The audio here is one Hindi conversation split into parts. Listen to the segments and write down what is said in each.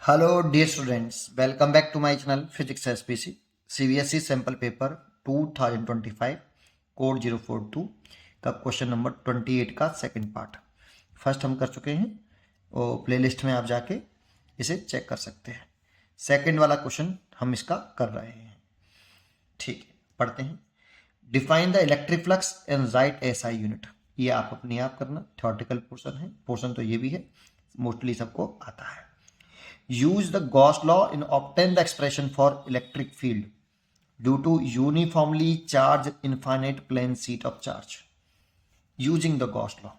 Hello dear students, welcome back to my channel physics SPC CBSE sample paper 2025 code 042 का क्वेश्चन नंबर 28 का सेकंड पार्ट फर्स्ट हम कर चुके हैं। वो प्लेलिस्ट में आप जाके इसे चेक कर सकते हैं। सेकंड वाला क्वेश्चन हम इसका कर रहे हैं। ठीक है, पढ़ते हैं। Define the electric flux and right SI unit. ये आप अपने आप करना, थ्योरेटिकल पोर्शन तो ये भी है, मोस्टली सबको आता है। Use the Gauss law in obtain the expression for electric field due to uniformly charged infinite plane sheet of charge using the Gauss law।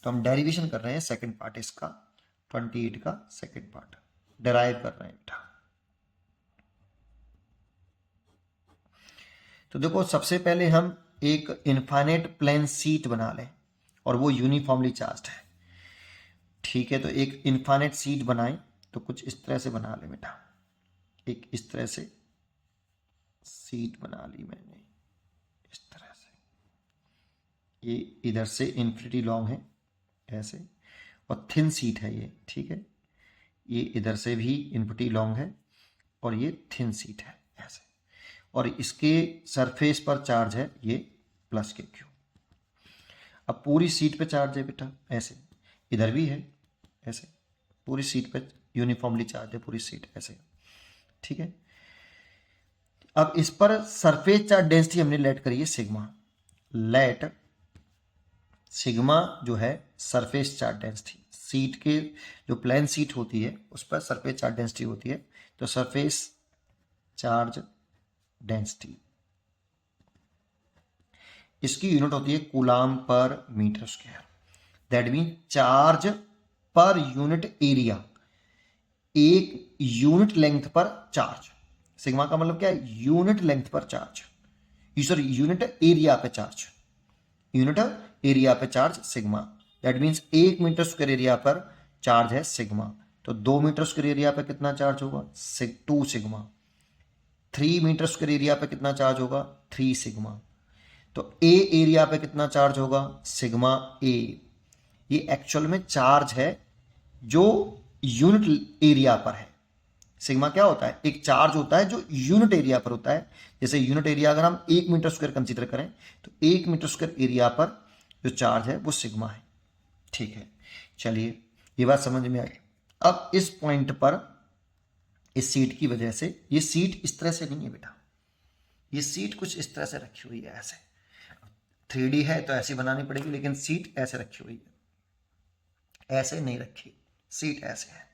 तो हम डेरिवेशन कर रहे हैं, सेकंड पार्ट इसका 28 का सेकंड पार्ट डेराइव कर रहे हैं बेटा। तो देखो, सबसे पहले हम एक इनफाइनाइट प्लेन शीट बना लें और वो यूनिफॉर्मली चार्ज्ड है। ठीक है, तो एक इनफाइनाइट शीट बनाएं तो कुछ इस तरह से बना ले बेटा। एक इस तरह से सीट बना ली मैंने, इस तरह से। ये इधर से इन्फिनिटी लॉन्ग है ऐसे, और थिन सीट है ये। ठीक है, ये इधर से भी इन्फिनिटी लॉन्ग है और ये थिन सीट है ऐसे, और इसके सरफेस पर चार्ज है ये प्लस के क्यू। अब पूरी सीट पे चार्ज है बेटा ऐसे, इधर भी है ऐसे, पूरी सीट पे यूनिफॉर्मली चार्ज है पूरी सीट ऐसे। ठीक है, अब इस पर सरफेस चार्ज डेंसिटी हमने लेट करी है सिग्मा। लेट सिग्मा जो है सरफेस चार्ज डेंसिटी, सीट के जो प्लेन सीट होती है उस पर सरफेस चार्ज डेंसिटी होती है, तो सरफेस चार्ज डेंसिटी इसकी यूनिट होती है coulomb per metre square. That mean charge per unit area, एक यूनिट लेंथ पर चार्ज। सिग्मा का मतलब क्या है? यूनिट लेंथ पर चार्ज, सॉरी यूनिट एरिया पे चार्ज, यूनिट एरिया पे charge sigma. That means 1 metre square area पर चार्ज है सिग्मा, तो 2 मीटर स्क्वायर एरिया पे कितना चार्ज होगा? 2 सिग्मा। 3 मीटर स्क्वायर एरिया पे कितना चार्ज होगा? 3 सिग्मा। तो ए एरिया पे कितना चार्ज होगा? सिग्मा ए। ये एक्चुअल में चार्ज है जो यूनिट एरिया पर है। सिग्मा क्या होता है? एक चार्ज होता है जो यूनिट एरिया पर होता है। जैसे यूनिट एरिया अगर हम 1 मीटर स्क्वायर कंसीडर करें तो 1 मीटर स्क्वायर एरिया पर जो चार्ज है वो सिग्मा है। ठीक है, चलिए ये बात समझ में आई। अब इस पॉइंट पर इस सीट की वजह से, ये सीट इस तरह से नहीं है बेटा, ये सीट कुछ इस तरह से रखी हुई है ऐसे। 3D है तो ऐसी बनानी पड़ेगी, लेकिन सीट ऐसे रखी हुई है, ऐसे नहीं रखी, सीट ऐसे है।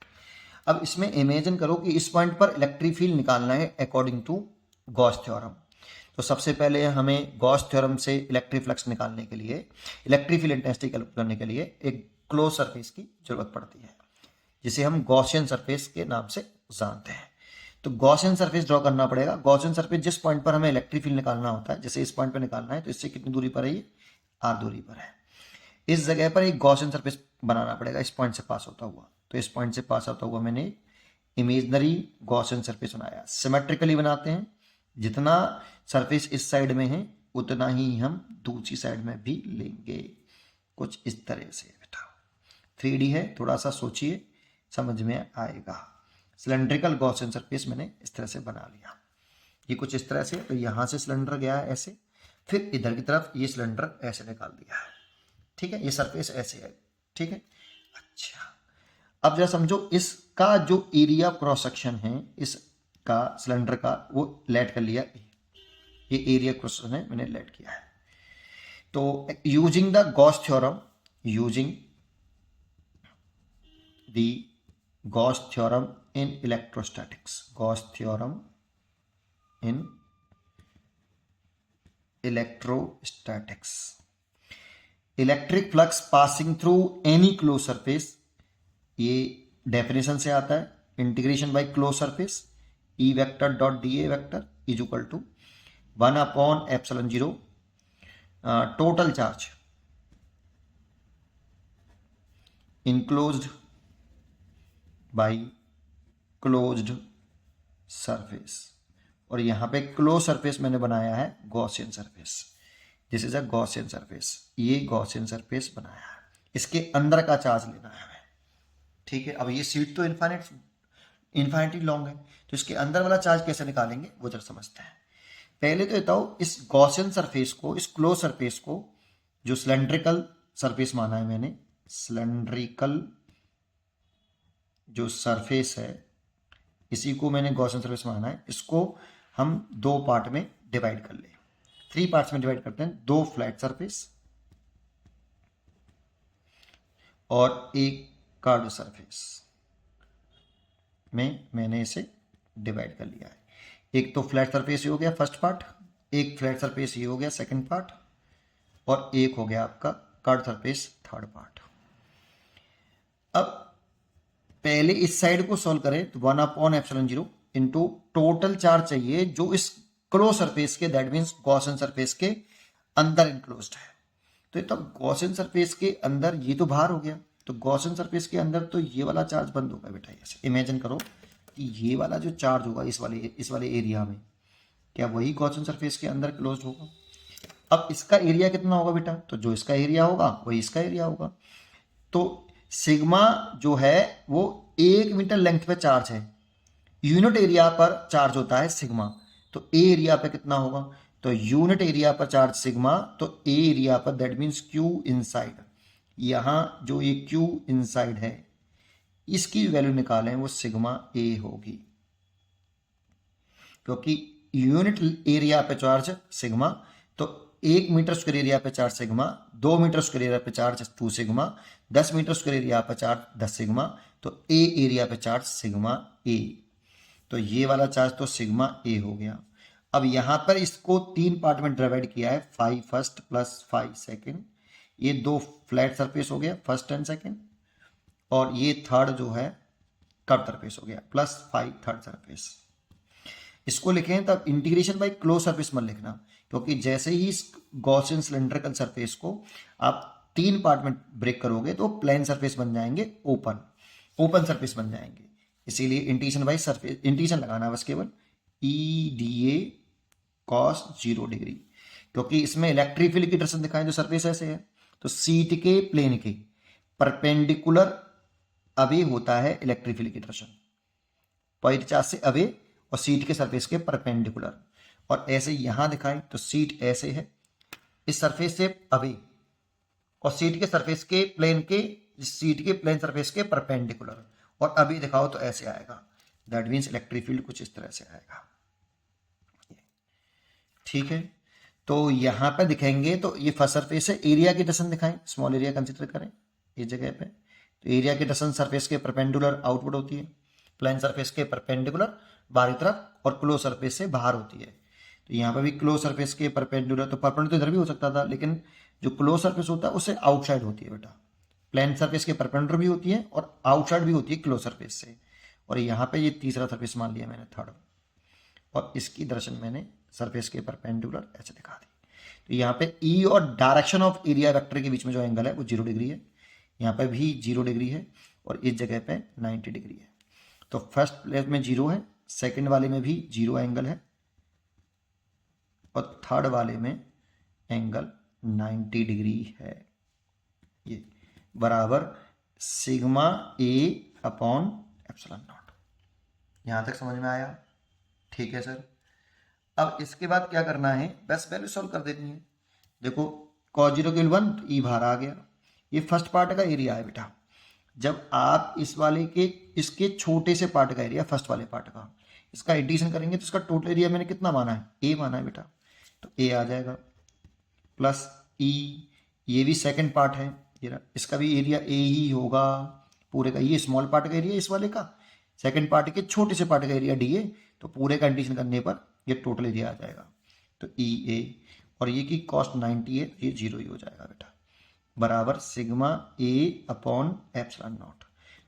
अब इसमें इमेजिन करो कि इस पॉइंट पर इलेक्ट्रिक फील्ड निकालना है अकॉर्डिंग टू गॉस थ्योरम। तो सबसे पहले हमें गॉस थ्योरम से इलेक्ट्रिक फ्लक्स निकालने के लिए, इलेक्ट्रिक फील्ड इंटेंसिटी कैलकुलेट करने के लिए एक क्लोज सरफेस की जरूरत पड़ती है, जिसे हम गॉसियन सरफेस के नाम से जानते हैं। तो गॉसियन सरफेस ड्रॉ करना पड़ेगा। गॉसियन सरफेस जिस पॉइंट पर हमें इलेक्ट्रिक फील्ड निकालना होता है, जैसे इस पॉइंट पर निकालना है, तो इससे कितनी दूरी पर है? ये आर दूरी पर है। इस जगह पर एक गॉसियन सरफेस बनाना पड़ेगा इस पॉइंट से पास होता हुआ। तो इस पॉइंट से पास होता हुआ मैंने इमेजनरी गॉसियन सरफेस बनाया। सिमेट्रिकली बनाते हैं, जितना सरफेस इस साइड में है उतना ही हम दूसरी साइड में भी लेंगे, कुछ इस तरह से बेटा। 3D है, थोड़ा सा सोचिए समझ में आएगा। सिलेंड्रिकल गॉसियन सरफेस मैंने इस तरह से बना लिया, ये कुछ इस तरह से। तो यहां से सिलेंडर गया है ऐसे, फिर इधर की तरफ ये सिलेंडर ऐसे निकाल दिया है। ठीक है, ये सरफेस ऐसे है। ठीक है, अच्छा अब जरा समझो, इसका जो एरिया क्रॉस सेक्शन है इसका सिलेंडर का, वो लेट कर लिया। ये एरिया क्रॉस सेक्शन है, मैंने लेट किया है। तो using the Gauss theorem, using the Gauss theorem in electrostatics, Gauss theorem in electrostatics, electric flux passing through any close surface. ये डेफिनेशन से आता है, integration by close surface E vector dot D A vector is equal to 1/ε0 total charge enclosed by closed surface. और यहां पे क्लोज सरफेस मैंने बनाया है Gaussian surface, this is a Gaussian surface. ये गॉसियन सरफेस बनाया है, इसके अंदर का चार्ज लेना है हमें। ठीक है, अब ये सीट तो इनफाइनाइट इन्फाइनिटली लॉन्ग है। तो इसके अंदर वाला चार्ज कैसे निकालेंगे वो जरा समझते हैं। पहले तो बताओ इस गॉसियन सरफेस को, इस क्लोज सरफेस को, जो सिलेंड्रिकल सरफेस माना है मैंने, सिलेंड्रिकल जो सरफेस है इसी को मैंने गॉसियन सरफेस माना है, इसको हम दो पार्ट में डिवाइड कर ले, 3 पार्ट्स में डिवाइड करते हैं। 2 फ्लैट सरफेस और एक कर्व सरफेस में मैंने इसे डिवाइड कर लिया है। एक तो फ्लैट सरफेस ये हो गया फर्स्ट पार्ट, एक फ्लैट सरफेस ये हो गया सेकंड पार्ट, और एक हो गया आपका कर्व सरफेस थर्ड पार्ट। अब पहले इस साइड को सॉल्व करें तो 1/ε0 इंटू टोटल चार्ज चाहिए जो इस क्लोज सरफेस के, दैट मीन्स गॉसियन सरफेस के अंदर इनक्लोज्ड है। तो ये तो गॉसियन सरफेस के अंदर ये तो बाहर हो गया, तो गॉसियन सरफेस के अंदर तो ये वाला चार्ज बंद होगा बेटा। ऐसे इमेजिन करो कि ये वाला जो चार्ज होगा इस वाले एरिया में, क्या वही गॉसियन सरफेस के अंदर क्लोज होगा? अब इसका एरिया कितना होगा बेटा? तो जो इसका एरिया होगा वही इसका एरिया होगा। तो सिग्मा जो है वो 1 मीटर लेंथ पे चार्ज है, यूनिट एरिया पर चार्ज होता है सिग्मा। तो ए एरिया पे कितना होगा? तो यूनिट एरिया पर चार्ज सिग्मा, तो ए एरिया पर दैट मीन्स क्यू इनसाइड, यहां जो ये क्यू इनसाइड है इसकी वैल्यू निकालें वो सिग्मा ए होगी, क्योंकि यूनिट एरिया पे चार्ज सिग्मा, तो 1 मीटर स्क्वायर एरिया पे charge sigma, 2 metre square area पे charge 2 sigma, 10 metre square area पे चार्ज 10 सिग्मा, तो ए एरिया पे चार्ज सिग्मा ए। तो ये वाला चार्ज तो सिग्मा ए हो गया। अब यहां पर इसको 3 पार्ट में डिवाइड किया है, 5 फर्स्ट प्लस 5 सेकेंड। ये 2 फ्लैट सरफेस हो गया फर्स्ट एंड सेकेंड, और ये थर्ड जो है कर्व सरफेस हो गया प्लस 5 थर्ड सरफेस। इसको लिखें तब इंटीग्रेशन बाय क्लोज सरफेस मत लिखना, क्योंकि जैसे ही इस गॉसियन सिलेंड्रिकल सरफेस को आप 3 पार्ट में ब्रेक करोगे तो प्लेन सरफेस बन जाएंगे, ओपन सरफेस बन जाएंगे। इसीलिए इंटीग्रेशन बाय सरफेस, इंटीग्रेशन लगाना बस केवल EDA cos 0 डिग्री, क्योंकि इसमें इलेक्ट्रिक फील्ड की डायरेक्शन दिखाएं जो सरफेस ऐसे है, तो सीट के प्लेन के परपेंडिकुलर अवे होता है इलेक्ट्रिक फील्ड की डायरेक्शन, पॉइंट चार्ज से अवे और सीट के सरफेस के परपेंडिकुलर। और ऐसे यहां दिखाएं तो सीट ऐसे है इस सरफेस से अवे, और सीट के सरफेस के प्लेन के, सीट के प्लेन सरफेस के परपेंडिकुलर, और अभी दिखाओ तो ऐसे आएगा, दैट मीन्स इलेक्ट्रिक फील्ड कुछ इस तरह से आएगा। ठीक है, तो यहां पर दिखाएंगे तो ये फर्स्ट सरफेस है, एरिया की डायरेक्शन दिखाएं, स्मॉल एरिया कंसीडर करें इस जगह पे, तो एरिया की डायरेक्शन सरफेस के परपेंडिकुलर आउटवर्ड होती है, प्लेन सरफेस के परपेंडिकुलर बाहरी तरफ, और क्लोज सरफेस से बाहर होती है। तो यहाँ पर भी क्लोज सरफेस के परपेंडिकुलर, तो परपेंडिकुलर इधर भी हो सकता था, लेकिन जो क्लोज सरफेस होता है उससे आउटसाइड होती है बेटा। प्लेन सरफेस के परपेंडिकुलर भी होती है और आउटसाइड भी होती है क्लोज सरफेस से। और यहाँ पे ये तीसरा सरफेस मान लिया मैंने, थर्ड, और इसकी डायरेक्शन मैंने सरफेस के परपेंडिकुलर ऐसे दिखा दी। तो यहाँ पे ई और डायरेक्शन ऑफ एरिया वेक्टर के बीच में जो एंगल है वो 0 डिग्री है, यहाँ पे भी 0 डिग्री है, और इस जगह पे 90 डिग्री है। तो फर्स्ट प्लेस में 0 है, सेकंड वाले में भी 0 एंगल है, और थर्ड वाले में एंगल 90 डिग्री है। ये बराबर sigma A upon epsilon not. यहां तक समझ में आया? ठीक है सर। अब इसके बाद क्या करना है, बस वैल्यू सॉल्व कर देनी है। देखो cos 0 के 1 ई बाहर आ गया, ये फर्स्ट पार्ट का एरिया है बेटा। जब आप इस वाले के, इसके छोटे से पार्ट का एरिया, फर्स्ट वाले पार्ट का, इसका एडिशन करेंगे तो इसका टोटल एरिया मैंने कितना माना है? ए माना है बेटा, तो ए आ जाएगा प्लस ई, ये भी सेकंड पार्ट है, ये इसका भी एरिया ए ही होगा पूरे का। ये स्मॉल पार्ट का एरिया इस वाले का, सेकंड पार्ट के छोटे से पार्ट का एरिया डी है, तो पूरे का एडिशन करने पर ये टोटल एरिया आ जाएगा। तो ई ए, और ये की कॉस्ट 90 है, ये 0 ही हो जाएगा बेटा, बराबर sigma A upon epsilon not.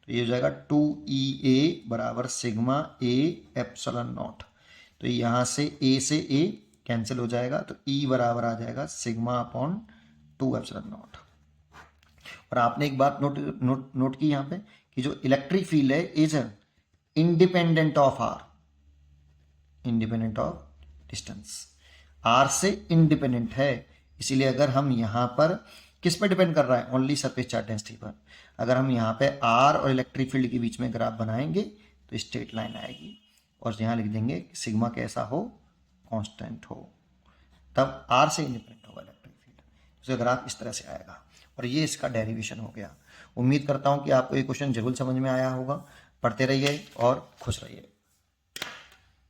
तो ये हो जाएगा 2EA बराबर सिग्मा ए एप्सिलॉन नॉट। तो यहाँ से ए कैंसिल हो जाएगा, तो E बराबर आ जाएगा सिग्मा अपॉन 2 एप्सिलॉन नॉट। और आपने एक बात नोट की यहाँ पे कि जो इलेक्ट्रिक फील्ड है is independent of R, independent of distance, R से इंडिपेंडेंट है। इसीलिए अगर हम यहाँ पर किस पे डिपेंड कर रहा है? ओनली सरफेस चार्ज डेंसिटी पर। अगर हम यहाँ पे आर और इलेक्ट्रिक फील्ड के बीच में ग्राफ बनाएंगे तो स्ट्रेट लाइन आएगी, और यहाँ लिख देंगे कि सिग्मा कैसा हो, कांस्टेंट हो, तब आर से इंडिपेंडेंट होगा इलेक्ट्रिक फील्ड। इसका ग्राफ इस तरह से आएगा, और ये इसका डेरिवेशन हो गया। उम्मीद करता हूँ कि आपको ये क्वेश्चन जरूर समझ में आया होगा। पढ़ते रहिए और खुश रहिए।